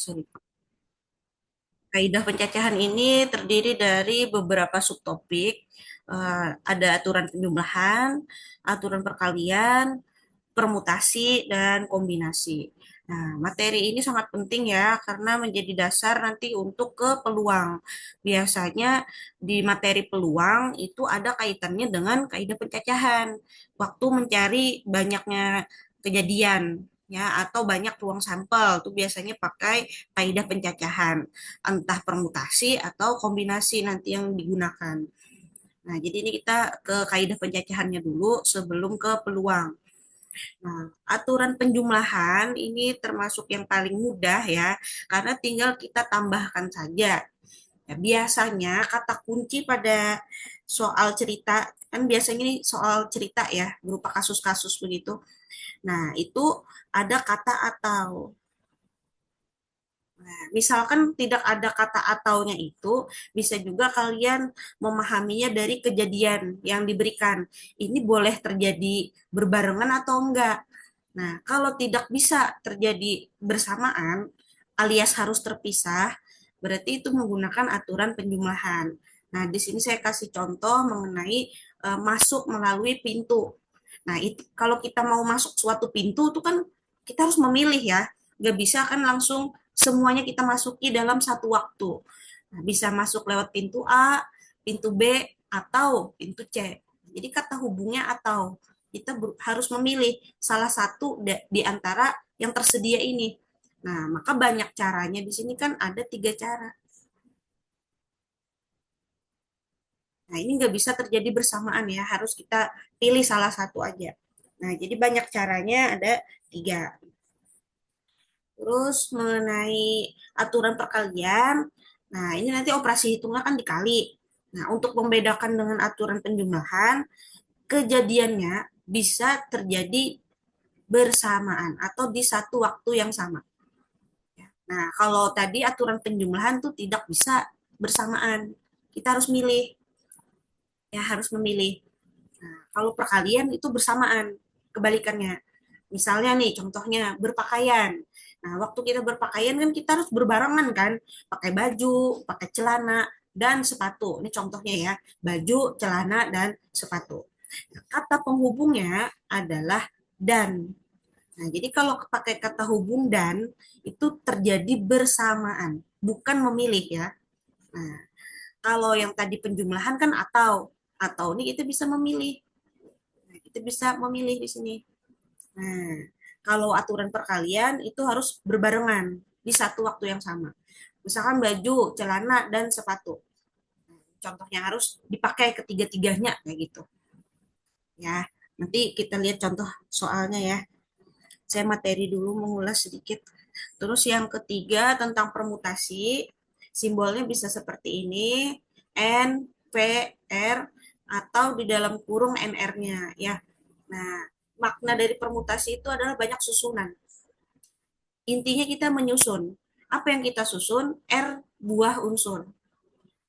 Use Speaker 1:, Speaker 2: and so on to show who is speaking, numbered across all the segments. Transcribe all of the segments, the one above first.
Speaker 1: Sorry. Kaidah pencacahan ini terdiri dari beberapa subtopik. Ada aturan penjumlahan, aturan perkalian, permutasi, dan kombinasi. Nah, materi ini sangat penting ya, karena menjadi dasar nanti untuk ke peluang. Biasanya di materi peluang itu ada kaitannya dengan kaidah pencacahan. Waktu mencari banyaknya kejadian, ya, atau banyak ruang sampel, itu biasanya pakai kaidah pencacahan. Entah permutasi atau kombinasi nanti yang digunakan. Nah, jadi ini kita ke kaidah pencacahannya dulu sebelum ke peluang. Nah, aturan penjumlahan ini termasuk yang paling mudah ya, karena tinggal kita tambahkan saja. Ya, biasanya kata kunci pada soal cerita, kan biasanya ini soal cerita ya, berupa kasus-kasus begitu. Nah, itu ada kata atau. Nah, misalkan tidak ada kata ataunya itu, bisa juga kalian memahaminya dari kejadian yang diberikan. Ini boleh terjadi berbarengan atau enggak. Nah, kalau tidak bisa terjadi bersamaan, alias harus terpisah, berarti itu menggunakan aturan penjumlahan. Nah, di sini saya kasih contoh mengenai masuk melalui pintu. Nah, itu kalau kita mau masuk suatu pintu itu kan kita harus memilih ya. Nggak bisa kan langsung semuanya kita masuki dalam satu waktu. Nah, bisa masuk lewat pintu A, pintu B, atau pintu C. Jadi kata hubungnya atau kita harus memilih salah satu di antara yang tersedia ini. Nah, maka banyak caranya di sini kan ada tiga cara. Nah, ini nggak bisa terjadi bersamaan ya, harus kita pilih salah satu aja. Nah, jadi banyak caranya ada tiga. Terus mengenai aturan perkalian, nah ini nanti operasi hitungnya kan dikali. Nah, untuk membedakan dengan aturan penjumlahan, kejadiannya bisa terjadi bersamaan atau di satu waktu yang sama. Nah, kalau tadi aturan penjumlahan tuh tidak bisa bersamaan. Kita harus milih, ya harus memilih. Nah, kalau perkalian itu bersamaan, kebalikannya. Misalnya nih, contohnya berpakaian. Nah, waktu kita berpakaian kan kita harus berbarengan kan, pakai baju, pakai celana, dan sepatu. Ini contohnya ya, baju, celana, dan sepatu. Nah, kata penghubungnya adalah dan. Nah, jadi kalau pakai kata hubung dan itu terjadi bersamaan, bukan memilih ya. Nah, kalau yang tadi penjumlahan kan atau ini kita bisa memilih. Nah, kita bisa memilih di sini. Nah, kalau aturan perkalian itu harus berbarengan di satu waktu yang sama. Misalkan baju, celana, dan sepatu. Contohnya harus dipakai ketiga-tiganya kayak gitu. Ya, nanti kita lihat contoh soalnya ya. Saya materi dulu mengulas sedikit. Terus yang ketiga tentang permutasi, simbolnya bisa seperti ini, N, P, R, atau di dalam kurung NR-nya ya. Nah, makna dari permutasi itu adalah banyak susunan. Intinya kita menyusun. Apa yang kita susun? R buah unsur.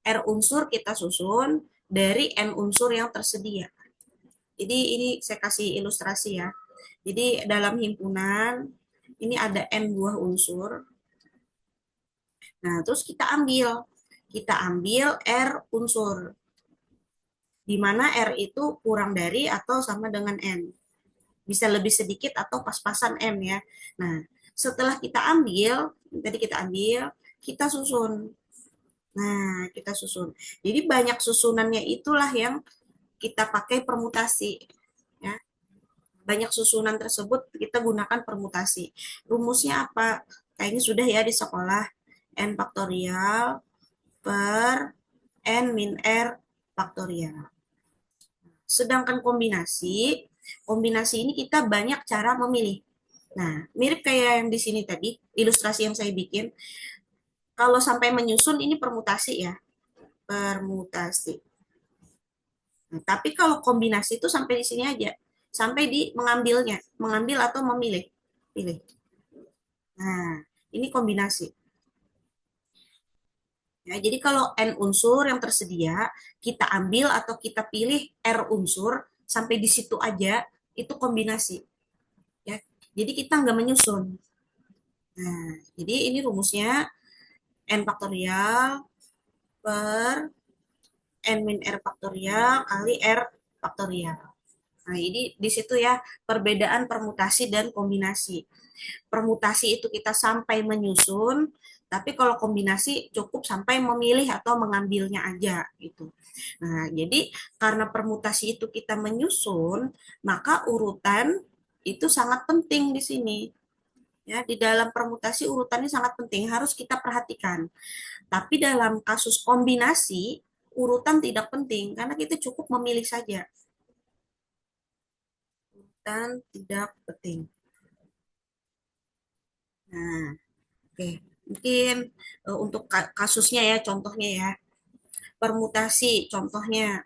Speaker 1: R unsur kita susun dari N unsur yang tersedia. Jadi ini saya kasih ilustrasi ya. Jadi dalam himpunan ini ada N buah unsur. Nah, terus kita ambil R unsur. Di mana R itu kurang dari atau sama dengan N. Bisa lebih sedikit atau pas-pasan M ya. Nah, setelah kita ambil, tadi kita ambil, kita susun. Nah, kita susun. Jadi banyak susunannya itulah yang kita pakai permutasi. Ya. Banyak susunan tersebut kita gunakan permutasi. Rumusnya apa? Kayaknya sudah ya di sekolah. N faktorial per N min R faktorial. Sedangkan kombinasi ini kita banyak cara memilih. Nah, mirip kayak yang di sini tadi, ilustrasi yang saya bikin. Kalau sampai menyusun ini permutasi ya, permutasi. Nah, tapi kalau kombinasi itu sampai di sini aja, sampai di mengambilnya, mengambil atau memilih, pilih. Nah, ini kombinasi. Ya, jadi kalau n unsur yang tersedia, kita ambil atau kita pilih r unsur sampai di situ aja, itu kombinasi. Ya, jadi kita nggak menyusun. Nah, jadi ini rumusnya n faktorial per n min r faktorial kali r faktorial. Nah, ini di situ ya perbedaan permutasi dan kombinasi. Permutasi itu kita sampai menyusun, tapi kalau kombinasi cukup sampai memilih atau mengambilnya aja gitu. Nah, jadi karena permutasi itu kita menyusun, maka urutan itu sangat penting di sini. Ya, di dalam permutasi urutannya sangat penting, harus kita perhatikan. Tapi dalam kasus kombinasi, urutan tidak penting karena kita cukup memilih saja. Urutan tidak penting. Nah, oke. Mungkin untuk kasusnya ya, contohnya ya. Permutasi, contohnya.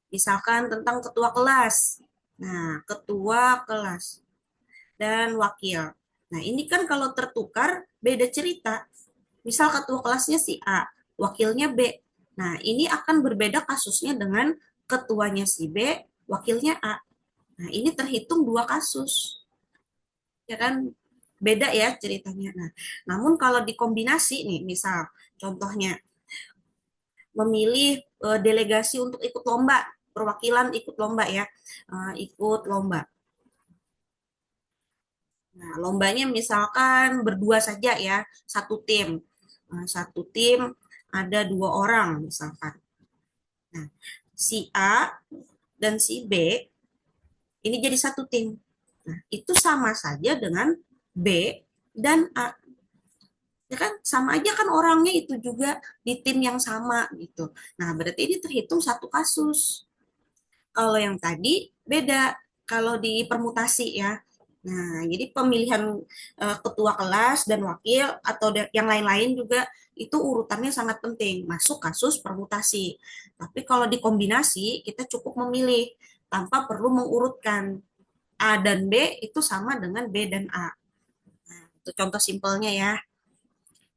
Speaker 1: Misalkan tentang ketua kelas. Nah, ketua kelas dan wakil. Nah, ini kan kalau tertukar beda cerita. Misal ketua kelasnya si A, wakilnya B. Nah, ini akan berbeda kasusnya dengan ketuanya si B, wakilnya A. Nah, ini terhitung dua kasus. Ya kan? Beda ya ceritanya. Nah, namun kalau dikombinasi nih, misal contohnya memilih delegasi untuk ikut lomba, perwakilan ikut lomba ya, ikut lomba. Nah, lombanya misalkan berdua saja ya, satu tim. Satu tim ada dua orang misalkan. Nah, si A dan si B ini jadi satu tim. Nah, itu sama saja dengan B dan A. Ya kan sama aja kan orangnya itu juga di tim yang sama gitu. Nah, berarti ini terhitung satu kasus. Kalau yang tadi beda kalau di permutasi ya. Nah, jadi pemilihan ketua kelas dan wakil atau yang lain-lain juga itu urutannya sangat penting, masuk kasus permutasi. Tapi kalau dikombinasi, kita cukup memilih tanpa perlu mengurutkan. A dan B itu sama dengan B dan A. Nah, itu contoh simpelnya ya.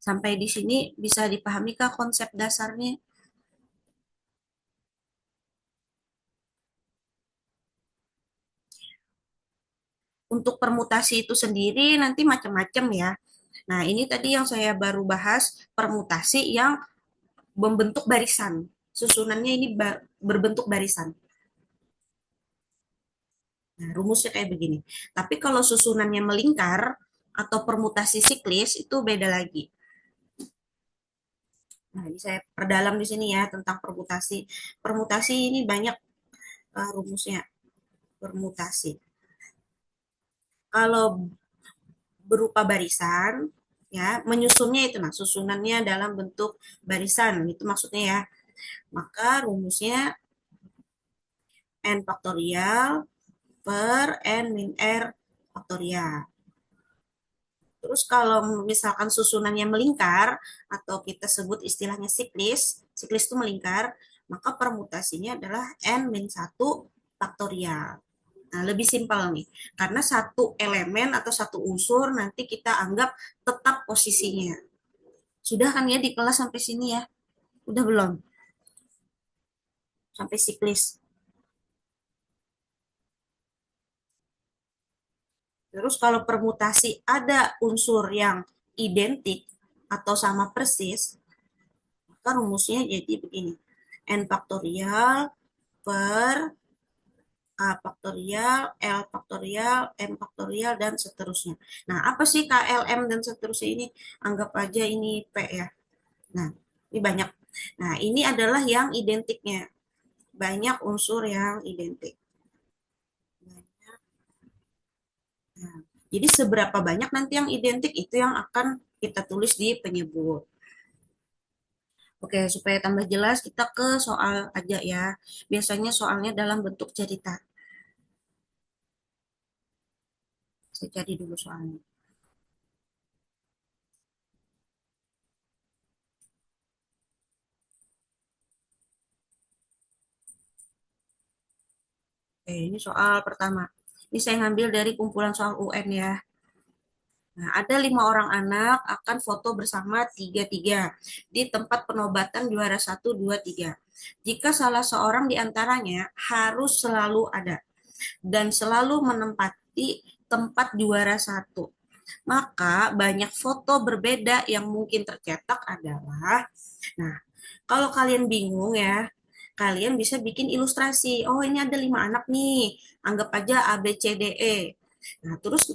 Speaker 1: Sampai di sini bisa dipahami kah konsep dasarnya? Untuk permutasi itu sendiri nanti macam-macam ya. Nah, ini tadi yang saya baru bahas permutasi yang membentuk barisan. Susunannya ini berbentuk barisan. Nah, rumusnya kayak begini. Tapi kalau susunannya melingkar atau permutasi siklis itu beda lagi. Nah, ini saya perdalam di sini ya tentang permutasi. Permutasi ini banyak rumusnya. Permutasi. Kalau berupa barisan, ya menyusunnya itu, nah susunannya dalam bentuk barisan, itu maksudnya ya. Maka rumusnya n faktorial per n min r faktorial. Terus kalau misalkan susunannya melingkar atau kita sebut istilahnya siklis, siklis itu melingkar, maka permutasinya adalah n min 1 faktorial. Nah, lebih simpel nih. Karena satu elemen atau satu unsur nanti kita anggap tetap posisinya. Sudah kan ya di kelas sampai sini ya? Udah belum? Sampai siklis. Terus kalau permutasi ada unsur yang identik atau sama persis, maka rumusnya jadi begini. N faktorial per A faktorial, L faktorial, M faktorial, dan seterusnya. Nah, apa sih KLM dan seterusnya ini? Anggap aja ini P ya. Nah, ini banyak. Nah, ini adalah yang identiknya. Banyak unsur yang identik. Nah, jadi seberapa banyak nanti yang identik itu yang akan kita tulis di penyebut. Oke, supaya tambah jelas kita ke soal aja ya. Biasanya soalnya dalam bentuk cerita. Saya cari dulu soalnya. Oke, ini soal pertama. Ini saya ngambil dari kumpulan soal UN ya. Nah, ada 5 orang anak akan foto bersama tiga-tiga di tempat penobatan juara 1, 2, 3. Jika salah seorang di antaranya harus selalu ada dan selalu menempati tempat juara 1. Maka banyak foto berbeda yang mungkin tercetak adalah, nah, kalau kalian bingung ya, kalian bisa bikin ilustrasi. Oh, ini ada 5 anak nih. Anggap aja A, B, C, D, E. Nah, terus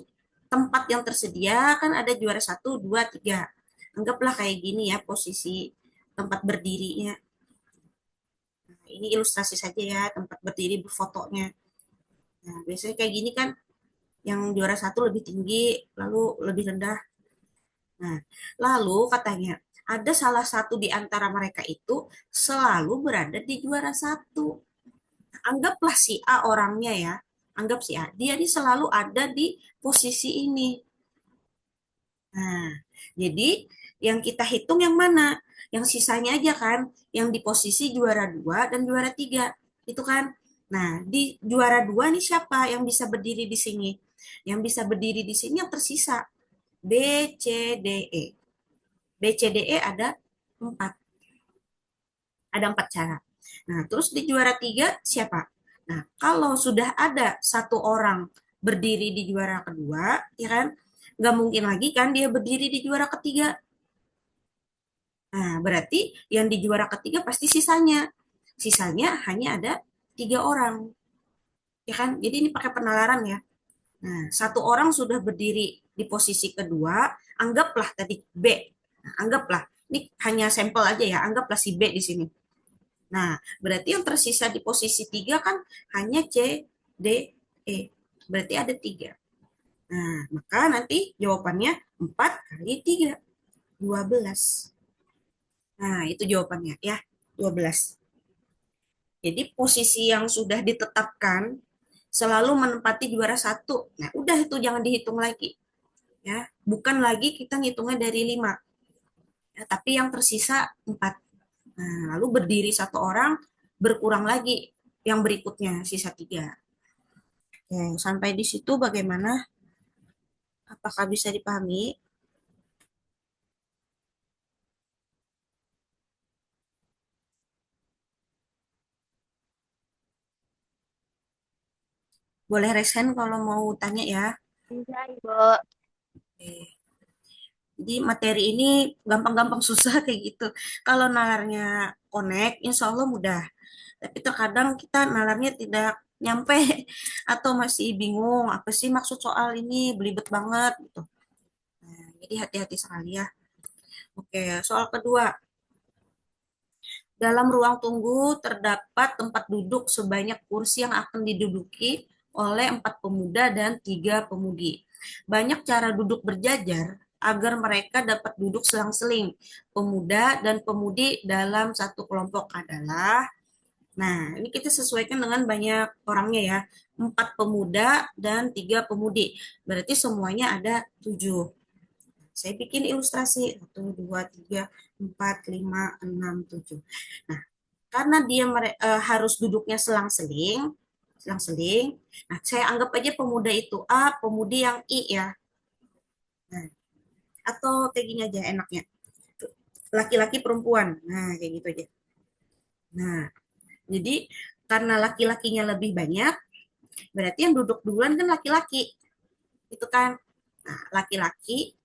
Speaker 1: tempat yang tersedia kan ada juara 1, 2, 3. Anggaplah kayak gini ya posisi tempat berdirinya. Nah, ini ilustrasi saja ya tempat berdiri berfotonya. Nah, biasanya kayak gini kan yang juara 1 lebih tinggi, lalu lebih rendah. Nah, lalu katanya ada salah satu di antara mereka itu selalu berada di juara 1. Anggaplah si A orangnya ya. Anggap si A. Dia ini selalu ada di posisi ini. Nah, jadi yang kita hitung yang mana? Yang sisanya aja kan, yang di posisi juara 2 dan juara 3. Itu kan. Nah, di juara 2 nih siapa yang bisa berdiri di sini? Yang bisa berdiri di sini yang tersisa. B, C, D, E. B, C, D, E ada 4. Ada 4 cara. Nah, terus di juara 3 siapa? Nah, kalau sudah ada satu orang berdiri di juara kedua, ya kan? Nggak mungkin lagi kan dia berdiri di juara ketiga. Nah, berarti yang di juara ketiga pasti sisanya. Sisanya hanya ada 3 orang. Ya kan? Jadi ini pakai penalaran ya. Nah, satu orang sudah berdiri di posisi kedua, anggaplah tadi B. Nah, anggaplah. Ini hanya sampel aja ya, anggaplah si B di sini. Nah, berarti yang tersisa di posisi 3 kan hanya C, D, E. Berarti ada 3. Nah, maka nanti jawabannya 4 kali 3, 12. Nah, itu jawabannya ya, 12. Jadi posisi yang sudah ditetapkan selalu menempati juara 1. Nah, udah itu jangan dihitung lagi. Ya, bukan lagi kita ngitungnya dari 5. Ya, tapi yang tersisa 4. Nah, lalu berdiri satu orang, berkurang lagi yang berikutnya, sisa 3. Oke, sampai di situ bagaimana? Apakah bisa dipahami? Boleh raise hand kalau mau tanya ya.
Speaker 2: Bisa, Ibu.
Speaker 1: Oke. Jadi materi ini gampang-gampang susah kayak gitu. Kalau nalarnya connect, insya Allah mudah. Tapi terkadang kita nalarnya tidak nyampe atau masih bingung apa sih maksud soal ini, belibet banget gitu. Nah, jadi hati-hati sekali ya. Oke, soal kedua. Dalam ruang tunggu terdapat tempat duduk sebanyak kursi yang akan diduduki oleh 4 pemuda dan 3 pemudi. Banyak cara duduk berjajar agar mereka dapat duduk selang-seling. Pemuda dan pemudi dalam satu kelompok adalah, nah ini kita sesuaikan dengan banyak orangnya ya. 4 pemuda dan 3 pemudi. Berarti semuanya ada 7. Saya bikin ilustrasi 1, 2, 3, 4, 5, 6, 7. Nah, karena dia harus duduknya selang-seling, selang-seling. Nah, saya anggap aja pemuda itu A, pemudi yang I ya. Nah, atau kayak gini aja enaknya. Laki-laki perempuan. Nah, kayak gitu aja. Nah, jadi karena laki-lakinya lebih banyak, berarti yang duduk duluan kan laki-laki. Itu kan. Nah, laki-laki,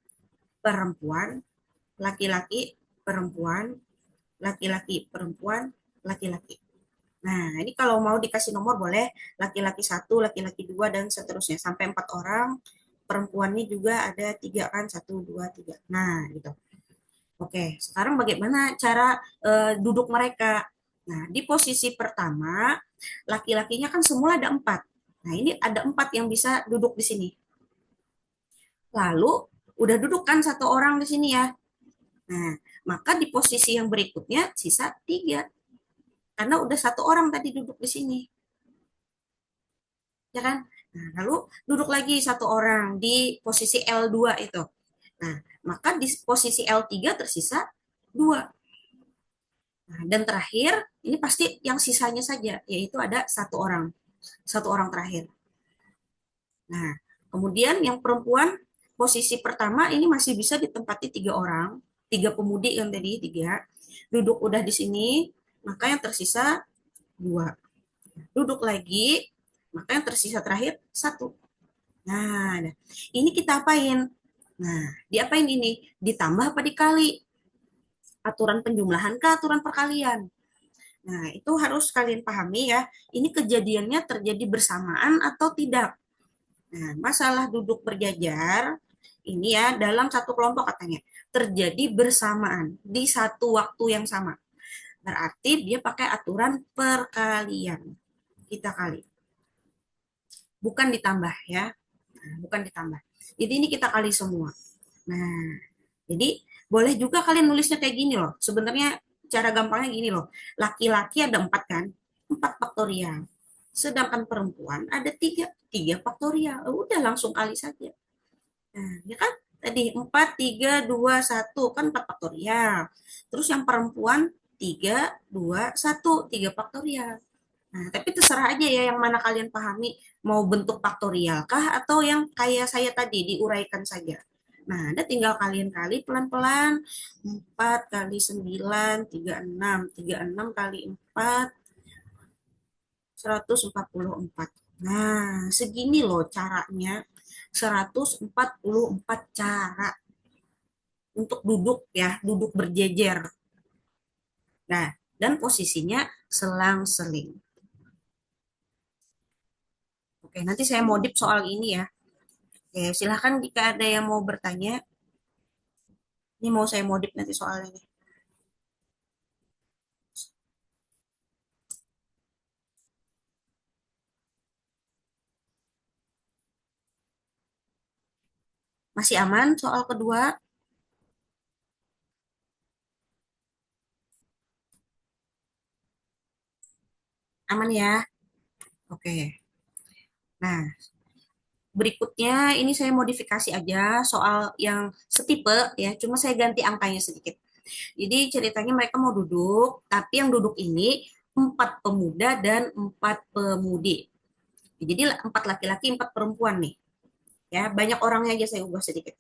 Speaker 1: perempuan, laki-laki, perempuan, laki-laki, perempuan, laki-laki. Nah, ini kalau mau dikasih nomor boleh laki-laki 1, laki-laki 2, dan seterusnya. Sampai 4 orang. Perempuannya juga ada 3 kan, 1, 2, 3. Nah, gitu. Oke, sekarang bagaimana cara duduk mereka? Nah, di posisi pertama, laki-lakinya kan semula ada 4. Nah, ini ada 4 yang bisa duduk di sini. Lalu, udah duduk kan satu orang di sini ya. Nah, maka di posisi yang berikutnya sisa 3. Karena udah satu orang tadi duduk di sini. Ya kan? Nah, lalu duduk lagi satu orang di posisi L2 itu. Nah, maka di posisi L3 tersisa 2. Nah, dan terakhir, ini pasti yang sisanya saja, yaitu ada satu orang. Satu orang terakhir. Nah, kemudian yang perempuan, posisi pertama ini masih bisa ditempati 3 orang. 3 pemudi yang tadi, 3. Duduk udah di sini, maka yang tersisa 2. Duduk lagi, maka yang tersisa terakhir 1. Nah, ini kita apain? Nah, diapain ini? Ditambah apa dikali? Aturan penjumlahan ke aturan perkalian. Nah, itu harus kalian pahami ya. Ini kejadiannya terjadi bersamaan atau tidak. Nah, masalah duduk berjajar ini ya dalam satu kelompok katanya terjadi bersamaan di satu waktu yang sama. Berarti dia pakai aturan perkalian. Kita kali, bukan ditambah ya. Nah, bukan ditambah. Jadi ini kita kali semua. Nah, jadi boleh juga kalian nulisnya kayak gini loh. Sebenarnya cara gampangnya gini loh. Laki-laki ada 4 kan? 4 faktorial. Sedangkan perempuan ada 3. 3 faktorial. Udah langsung kali saja. Nah, ya kan? Tadi 4, 3, 2, 1 kan 4 faktorial. Terus yang perempuan 3, 2, 1. 3 faktorial. Nah, tapi terserah aja ya yang mana kalian pahami. Mau bentuk faktorial kah atau yang kayak saya tadi diuraikan saja. Nah, ada tinggal kalian kali pelan-pelan. 4 kali 9, 36. 36 kali 4, 144. Nah, segini loh caranya. 144 cara untuk duduk ya, duduk berjejer. Nah, dan posisinya selang-seling. Oke, nanti saya modif soal ini ya. Oke, silahkan jika ada yang mau bertanya. Ini mau saya modif nanti soal ini. Masih aman soal kedua? Aman ya? Oke. Nah, berikutnya ini saya modifikasi aja soal yang setipe ya, cuma saya ganti angkanya sedikit. Jadi ceritanya mereka mau duduk, tapi yang duduk ini 4 pemuda dan 4 pemudi. Jadi 4 laki-laki, 4 perempuan nih. Ya, banyak orangnya aja saya ubah sedikit.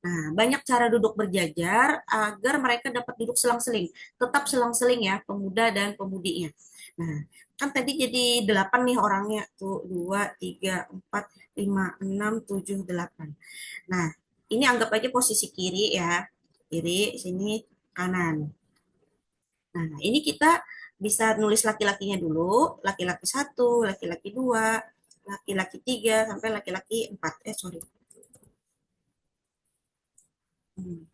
Speaker 1: Nah, banyak cara duduk berjajar agar mereka dapat duduk selang-seling. Tetap selang-seling ya, pemuda dan pemudinya. Nah, kan tadi jadi 8 nih orangnya. Tuh, 2, 3, 4, 5, 6, 7, 8. Nah, ini anggap aja posisi kiri ya. Kiri, sini, kanan. Nah, ini kita bisa nulis laki-lakinya dulu. Laki-laki satu, laki-laki dua, laki-laki tiga, sampai laki-laki empat. Sorry. Hmm.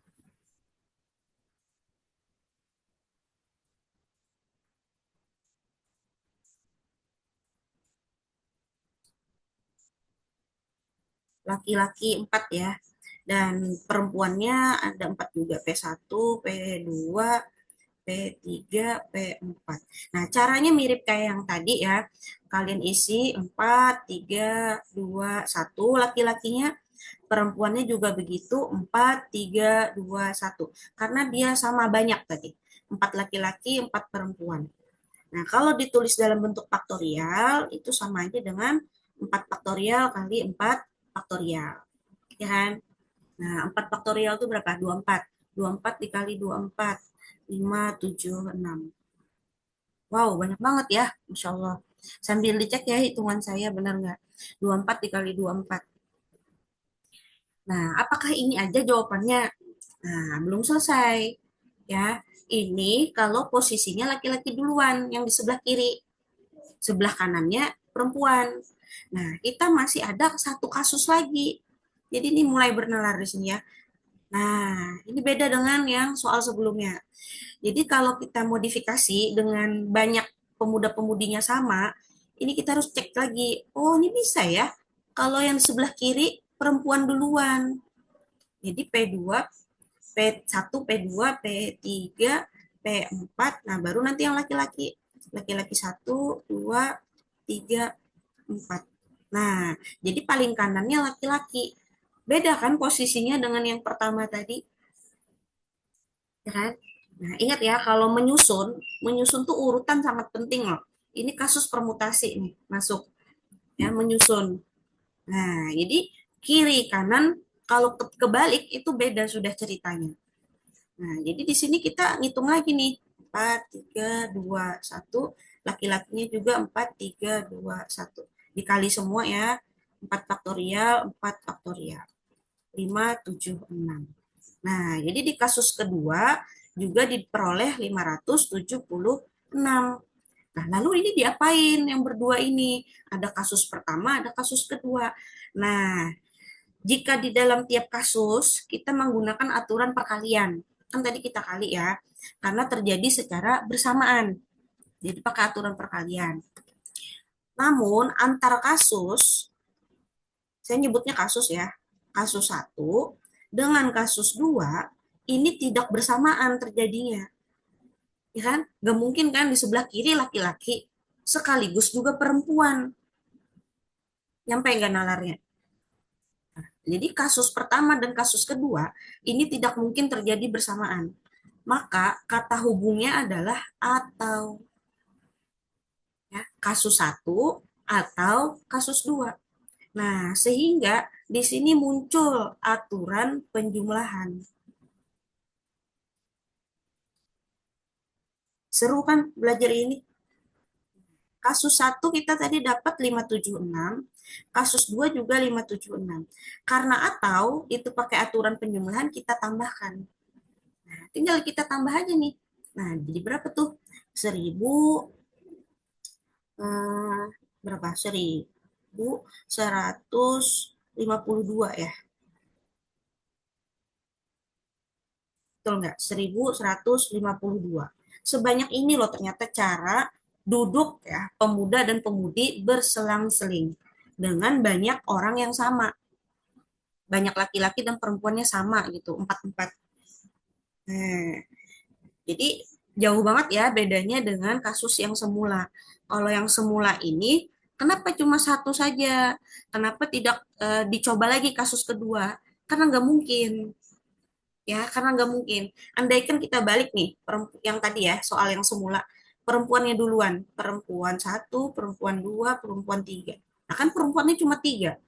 Speaker 1: Laki-laki 4 ya. Dan perempuannya ada 4 juga, P1, P2, P3, P4. Nah, caranya mirip kayak yang tadi ya. Kalian isi 4, 3, 2, 1 laki-lakinya, perempuannya juga begitu, 4, 3, 2, 1. Karena dia sama banyak tadi. 4 laki-laki, 4 perempuan. Nah, kalau ditulis dalam bentuk faktorial, itu sama aja dengan 4 faktorial kali 4 faktorial. Ya kan? Nah, 4 faktorial itu berapa? 24. 24 dikali 24. 5, 7, 6. Wow, banyak banget ya. Masya Allah. Sambil dicek ya hitungan saya benar nggak? 24 dikali 24. Nah, apakah ini aja jawabannya? Nah, belum selesai. Ya, ini kalau posisinya laki-laki duluan yang di sebelah kiri. Sebelah kanannya perempuan. Nah, kita masih ada satu kasus lagi. Jadi ini mulai bernalar di sini ya. Nah, ini beda dengan yang soal sebelumnya. Jadi kalau kita modifikasi dengan banyak pemuda-pemudinya sama, ini kita harus cek lagi. Oh, ini bisa ya. Kalau yang di sebelah kiri perempuan duluan. Jadi P2, P1, P2, P3, P4. Nah, baru nanti yang laki-laki. Laki-laki 1, 2, 3, 4. Nah, jadi paling kanannya laki-laki. Beda kan posisinya dengan yang pertama tadi, ya kan? Nah, ingat ya, kalau menyusun, menyusun tuh urutan sangat penting loh. Ini kasus permutasi nih, masuk ya menyusun. Nah, jadi kiri kanan kalau kebalik itu beda sudah ceritanya. Nah, jadi di sini kita ngitung lagi nih. 4, 3, 2, 1. Laki-lakinya juga 4, 3, 2, 1. Dikali semua ya. 4 faktorial, 4 faktorial. 576. Nah, jadi di kasus kedua juga diperoleh 576. Nah, lalu ini diapain yang berdua ini? Ada kasus pertama, ada kasus kedua. Nah, jika di dalam tiap kasus kita menggunakan aturan perkalian, kan tadi kita kali ya, karena terjadi secara bersamaan. Jadi pakai aturan perkalian. Namun antar kasus, saya nyebutnya kasus ya, kasus satu dengan kasus dua ini tidak bersamaan terjadinya, ya kan? Gak mungkin kan di sebelah kiri laki-laki sekaligus juga perempuan, nyampe nggak nalarnya? Jadi kasus pertama dan kasus kedua ini tidak mungkin terjadi bersamaan. Maka kata hubungnya adalah atau, ya, kasus satu atau kasus dua. Nah, sehingga di sini muncul aturan penjumlahan. Seru kan belajar ini? Kasus satu kita tadi dapat 576, kasus 2 juga 576. Karena atau itu pakai aturan penjumlahan kita tambahkan. Nah, tinggal kita tambah aja nih. Nah, jadi berapa tuh? 1000 eh, berapa? 1152 ya. Betul nggak? 1152. Sebanyak ini loh ternyata cara duduk ya pemuda dan pemudi berselang-seling dengan banyak orang yang sama. Banyak laki-laki dan perempuannya sama gitu, empat-empat. Nah, jadi jauh banget ya bedanya dengan kasus yang semula. Kalau yang semula ini, kenapa cuma satu saja? Kenapa tidak dicoba lagi kasus kedua? Karena nggak mungkin, ya, karena nggak mungkin. Andaikan kita balik nih, yang tadi ya, soal yang semula, perempuannya duluan, perempuan satu, perempuan dua, perempuan tiga. Nah kan perempuannya cuma tiga,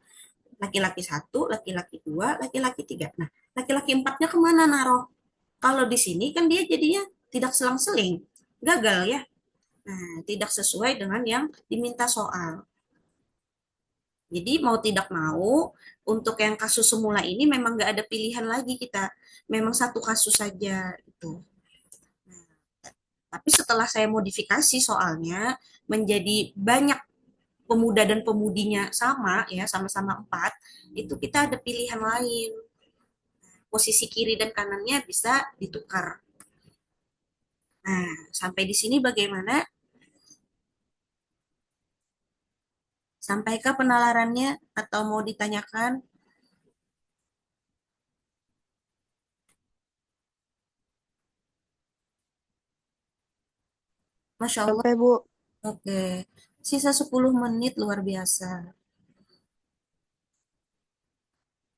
Speaker 1: laki-laki satu, laki-laki dua, laki-laki tiga. Nah, laki-laki empatnya kemana naruh? Kalau di sini kan dia jadinya tidak selang-seling, gagal ya. Nah, tidak sesuai dengan yang diminta soal. Jadi mau tidak mau, untuk yang kasus semula ini memang nggak ada pilihan lagi kita. Memang satu kasus saja itu. Nah, tapi setelah saya modifikasi soalnya menjadi banyak pemuda dan pemudinya sama ya, sama-sama empat, itu kita ada pilihan lain. Posisi kiri dan kanannya bisa ditukar. Nah, sampai di sini bagaimana? Sampaikah penalarannya atau mau ditanyakan? Masya Allah.
Speaker 2: Sampai Bu.
Speaker 1: Oke. Sisa 10 menit luar biasa.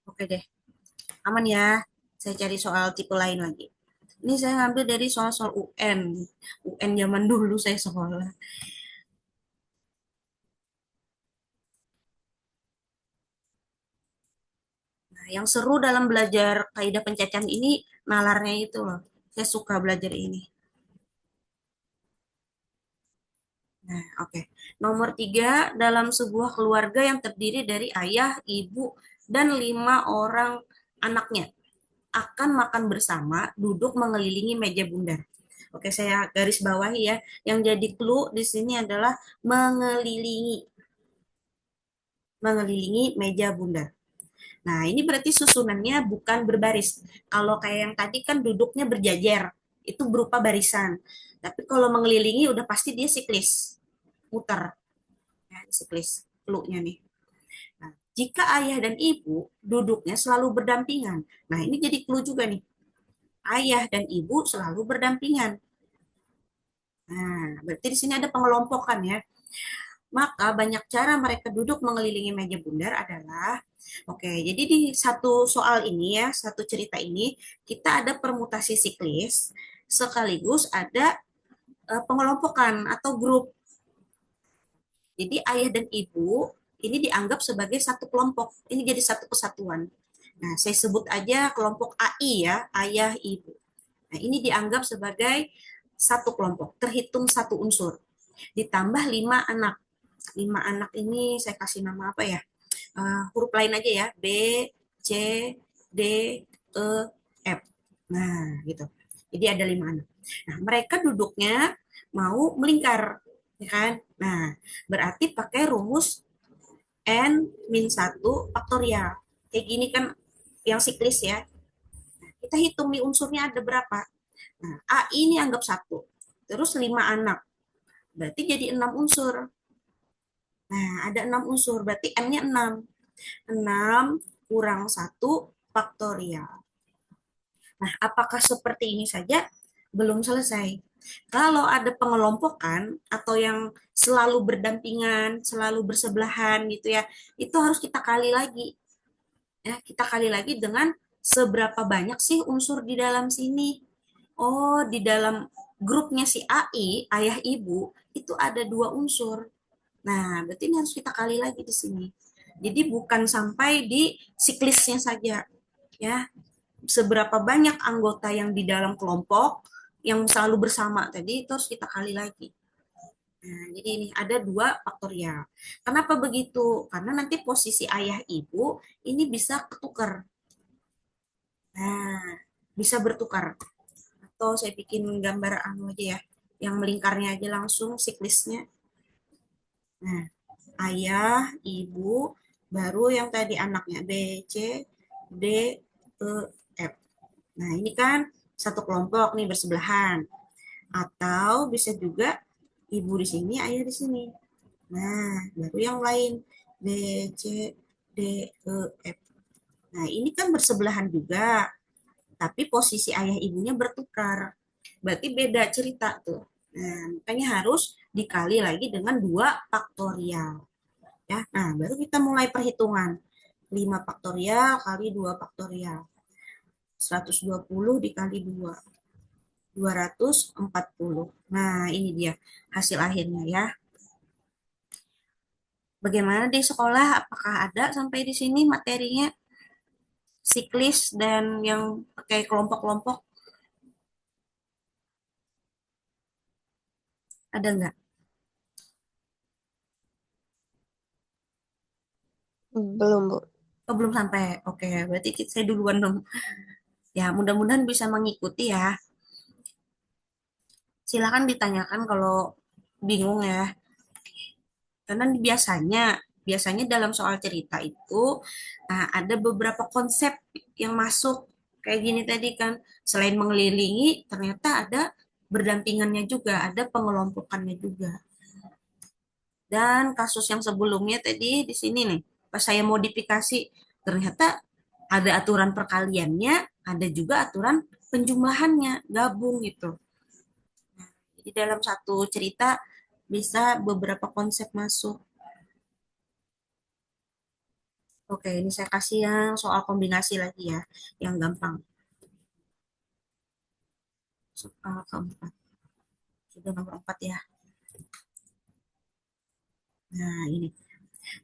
Speaker 1: Oke deh. Aman ya. Saya cari soal tipe lain lagi. Ini saya ngambil dari soal-soal UN. UN zaman dulu saya sekolah. Nah, yang seru dalam belajar kaidah pencacahan ini nalarnya itu loh. Saya suka belajar ini. Nah, oke. Nomor 3, dalam sebuah keluarga yang terdiri dari ayah, ibu, dan 5 orang anaknya akan makan bersama, duduk mengelilingi meja bundar. Oke, saya garis bawahi ya. Yang jadi clue di sini adalah mengelilingi, mengelilingi meja bundar. Nah, ini berarti susunannya bukan berbaris. Kalau kayak yang tadi kan duduknya berjajar, itu berupa barisan. Tapi kalau mengelilingi udah pasti dia siklis, muter. Ya, siklis, clue-nya nih. Nah, jika ayah dan ibu duduknya selalu berdampingan. Nah, ini jadi clue juga nih. Ayah dan ibu selalu berdampingan. Nah, berarti di sini ada pengelompokan ya. Maka banyak cara mereka duduk mengelilingi meja bundar adalah, oke, jadi di satu soal ini ya, satu cerita ini, kita ada permutasi siklis, sekaligus ada pengelompokan atau grup. Jadi ayah dan ibu ini dianggap sebagai satu kelompok, ini jadi satu kesatuan. Nah, saya sebut aja kelompok AI ya, ayah ibu. Nah, ini dianggap sebagai satu kelompok, terhitung satu unsur. Ditambah 5 anak. 5 anak ini saya kasih nama apa ya? Huruf lain aja ya, B, C, D, E, F. Nah, gitu. Jadi ada 5 anak. Nah, mereka duduknya mau melingkar, ya kan? Nah, berarti pakai rumus N min 1 faktorial. Kayak gini kan yang siklis ya. Kita hitung nih unsurnya ada berapa. Nah, A ini anggap 1. Terus 5 anak. Berarti jadi 6 unsur. Nah, ada 6 unsur. Berarti N-nya 6. 6 kurang 1 faktorial. Nah, apakah seperti ini saja? Belum selesai. Kalau ada pengelompokan atau yang selalu berdampingan, selalu bersebelahan gitu ya, itu harus kita kali lagi. Ya, kita kali lagi dengan seberapa banyak sih unsur di dalam sini. Oh, di dalam grupnya si AI, ayah ibu, itu ada 2 unsur. Nah, berarti ini harus kita kali lagi di sini. Jadi bukan sampai di siklisnya saja, ya. Seberapa banyak anggota yang di dalam kelompok yang selalu bersama tadi itu harus kita kali lagi. Nah, jadi ini ada 2 faktorial. Kenapa begitu? Karena nanti posisi ayah ibu ini bisa ketukar. Nah, bisa bertukar. Atau saya bikin gambar anu aja ya, yang melingkarnya aja langsung siklisnya. Nah, ayah, ibu, baru yang tadi anaknya B, C, D, E, F. Nah, ini kan satu kelompok nih bersebelahan. Atau bisa juga ibu di sini, ayah di sini. Nah, baru yang lain B, C, D, E, F. Nah, ini kan bersebelahan juga, tapi posisi ayah ibunya bertukar. Berarti beda cerita tuh. Nah, makanya harus dikali lagi dengan 2 faktorial. Ya, nah baru kita mulai perhitungan. 5 faktorial kali 2 faktorial. 120 dikali 2. 240. Nah, ini dia hasil akhirnya ya. Bagaimana di sekolah? Apakah ada sampai di sini materinya? Siklis dan yang pakai kelompok-kelompok? Ada nggak?
Speaker 2: Belum, Bu.
Speaker 1: Oh, belum sampai. Oke, berarti saya duluan dong. Ya, mudah-mudahan bisa mengikuti ya. Silakan ditanyakan kalau bingung ya. Karena biasanya dalam soal cerita itu ada beberapa konsep yang masuk kayak gini tadi kan. Selain mengelilingi, ternyata ada berdampingannya juga, ada pengelompokannya juga. Dan kasus yang sebelumnya tadi di sini nih, pas saya modifikasi, ternyata ada aturan perkaliannya, ada juga aturan penjumlahannya, gabung gitu. Jadi dalam satu cerita bisa beberapa konsep masuk. Oke, ini saya kasih yang soal kombinasi lagi ya, yang gampang. Soal keempat. Sudah nomor 4 ya. Nah, ini.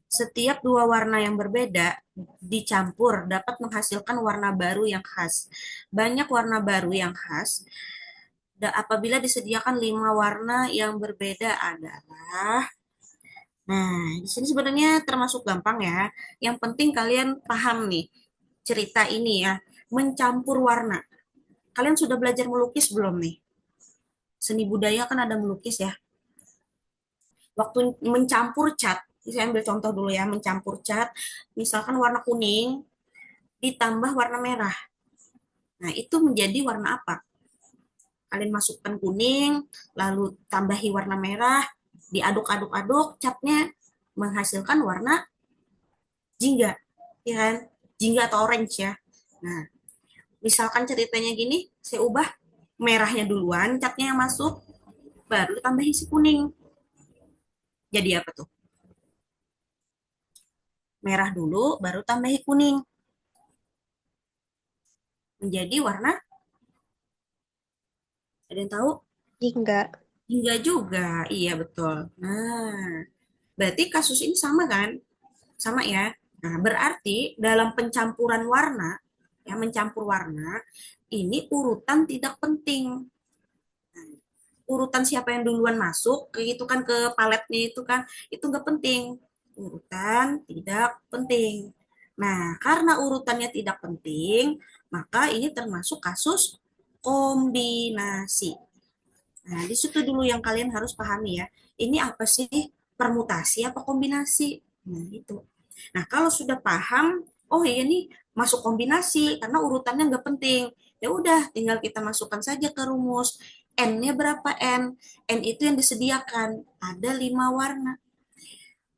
Speaker 1: Setiap 2 warna yang berbeda dicampur dapat menghasilkan warna baru yang khas. Banyak warna baru yang khas apabila disediakan 5 warna yang berbeda adalah. Nah, di sini sebenarnya termasuk gampang ya. Yang penting kalian paham nih cerita ini ya. Mencampur warna. Kalian sudah belajar melukis belum nih? Seni budaya kan ada melukis ya. Waktu mencampur cat, saya ambil contoh dulu ya, mencampur cat, misalkan warna kuning ditambah warna merah. Nah, itu menjadi warna apa? Kalian masukkan kuning, lalu tambahi warna merah, diaduk-aduk-aduk, catnya menghasilkan warna jingga, ya kan? Jingga atau orange ya. Nah, misalkan ceritanya gini, saya ubah merahnya duluan, catnya yang masuk, baru tambahi si kuning. Jadi apa tuh? Merah dulu, baru tambahi kuning. Menjadi warna, ada yang tahu?
Speaker 2: Enggak.
Speaker 1: Hingga juga, iya betul. Nah, berarti kasus ini sama kan? Sama ya. Nah, berarti dalam pencampuran warna, ya mencampur warna, ini urutan tidak penting. Nah, urutan siapa yang duluan masuk, kayak gitu kan ke paletnya itu kan, itu nggak penting. Urutan tidak penting. Nah, karena urutannya tidak penting, maka ini termasuk kasus kombinasi. Nah, di situ dulu yang kalian harus pahami ya. Ini apa sih? Permutasi apa kombinasi? Nah, itu. Nah, kalau sudah paham, oh iya nih masuk kombinasi karena urutannya nggak penting. Ya udah, tinggal kita masukkan saja ke rumus. N-nya berapa N? N itu yang disediakan. Ada 5 warna.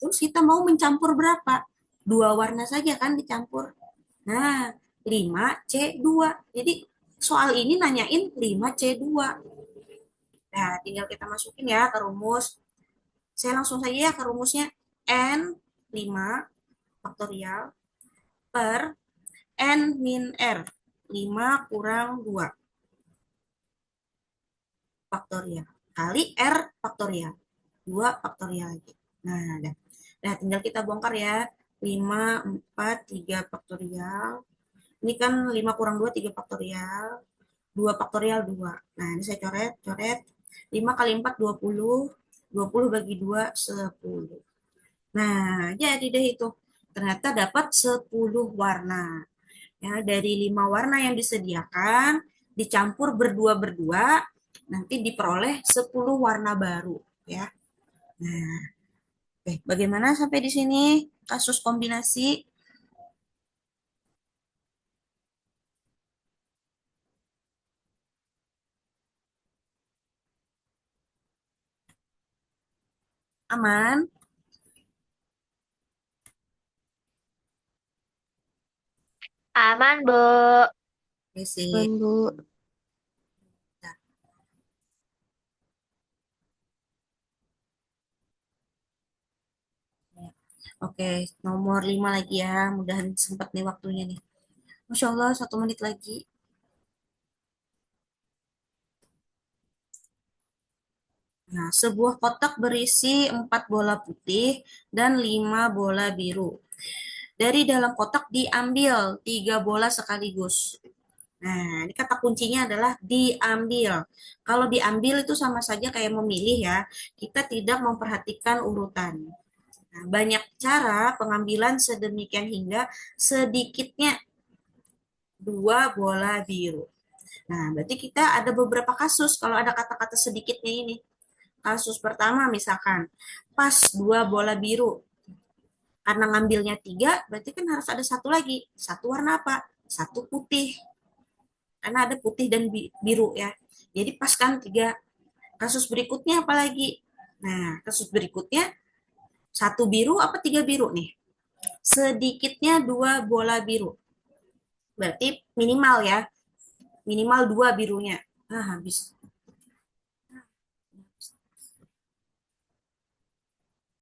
Speaker 1: Terus kita mau mencampur berapa? 2 warna saja kan dicampur. Nah, 5C2. Jadi soal ini nanyain 5C2. Nah, tinggal kita masukin ya ke rumus. Saya langsung saja ya ke rumusnya. N 5 faktorial per N min R. 5 kurang 2 faktorial. Kali R faktorial. 2 faktorial lagi. Nah, ada. Nah, tinggal kita bongkar ya. 5 4 3 faktorial. Ini kan 5 kurang 2 3 faktorial. 2 faktorial 2. Nah, ini saya coret, coret. 5 kali 4 20. 20 bagi 2 10. Nah, jadi deh itu. Ternyata dapat 10 warna. Ya, dari 5 warna yang disediakan, dicampur berdua-berdua, nanti diperoleh 10 warna baru. Ya. Nah, oke. Bagaimana sampai di sini kasus kombinasi? Aman?
Speaker 3: Aman, Bu.
Speaker 1: Oke, sih.
Speaker 2: Aman, Bu.
Speaker 1: Oke, nomor 5 lagi ya. Mudahan sempat nih waktunya nih. Masya Allah, 1 menit lagi. Nah, sebuah kotak berisi 4 bola putih dan 5 bola biru. Dari dalam kotak diambil 3 bola sekaligus. Nah, ini kata kuncinya adalah diambil. Kalau diambil itu sama saja kayak memilih ya. Kita tidak memperhatikan urutan. Nah, banyak cara pengambilan sedemikian hingga sedikitnya 2 bola biru. Nah, berarti kita ada beberapa kasus kalau ada kata-kata sedikitnya ini. Kasus pertama misalkan, pas 2 bola biru. Karena ngambilnya 3, berarti kan harus ada satu lagi. Satu warna apa? Satu putih. Karena ada putih dan biru ya. Jadi pas kan 3. Kasus berikutnya apa lagi? Nah, kasus berikutnya satu biru apa 3 biru nih? Sedikitnya 2 bola biru. Berarti minimal ya. Minimal 2 birunya. Nah, habis.